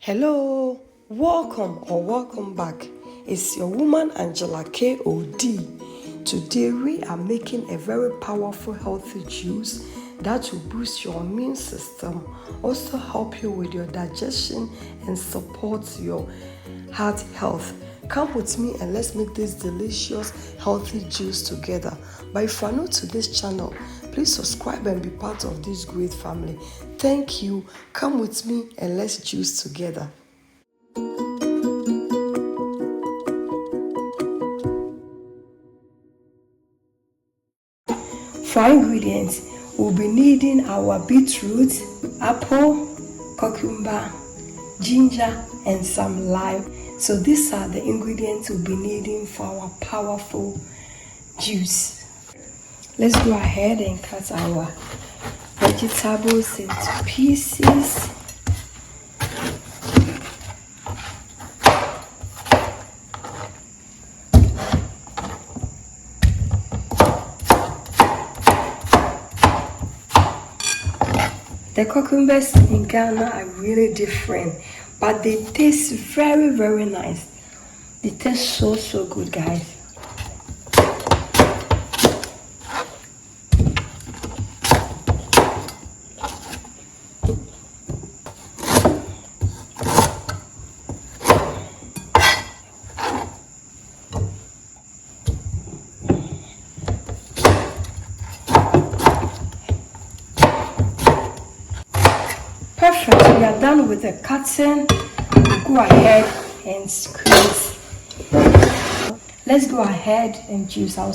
Hello, welcome back. It's your woman Angela KOD. Today we are making a very powerful healthy juice that will boost your immune system, also help you with your digestion and support your heart health. Come with me and let's make this delicious healthy juice together. But if you are new to this channel, please subscribe and be part of this great family. Thank you. Come with me and let's juice together. For our ingredients, we'll be needing our beetroot, apple, cucumber, ginger, and some lime. So these are the ingredients we'll be needing for our powerful juice. Let's go ahead and cut our vegetables into pieces. The cucumbers in Ghana are really different, but they taste very, very nice. They taste so good, guys. Perfect, we are done with the cutting. Go ahead and squeeze. Let's go ahead and juice. I'll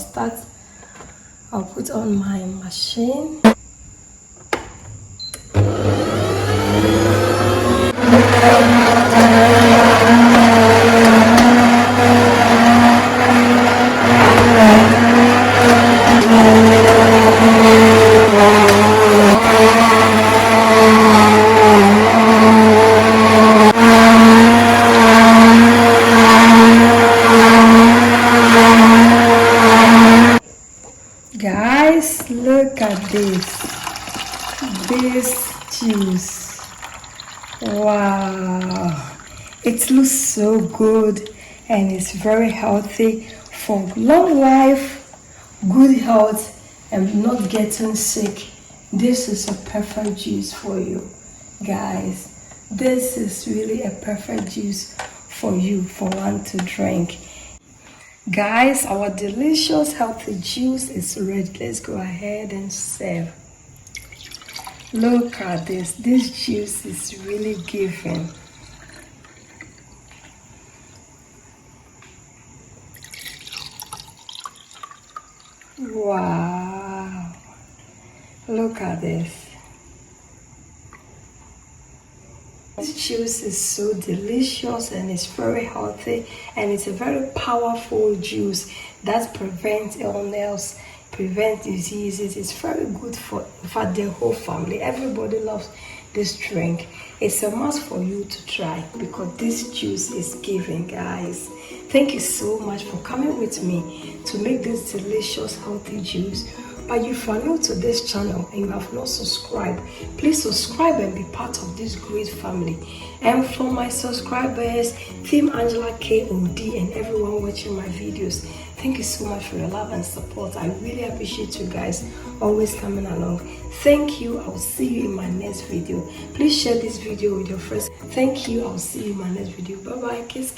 put on my machine. Guys, look at this juice. Wow, it looks so good and it's very healthy for long life, good health, and not getting sick. This is a perfect juice for you, guys. This is really a perfect juice for you, for one to drink. Guys, our delicious healthy juice is ready. Let's go ahead and serve. Look at this. This juice is really giving. Wow. Look at this. This juice is so delicious and it's very healthy, and it's a very powerful juice that prevents illness, prevents diseases. It's very good for, in fact, the whole family. Everybody loves this drink. It's a must for you to try because this juice is giving, guys. Thank you so much for coming with me to make this delicious healthy juice. But if you are new to this channel and you have not subscribed, please subscribe and be part of this great family. And for my subscribers, Team Angela KOD, and everyone watching my videos, thank you so much for your love and support. I really appreciate you guys always coming along. Thank you. I will see you in my next video. Please share this video with your friends. Thank you. I will see you in my next video. Bye bye. Kiss.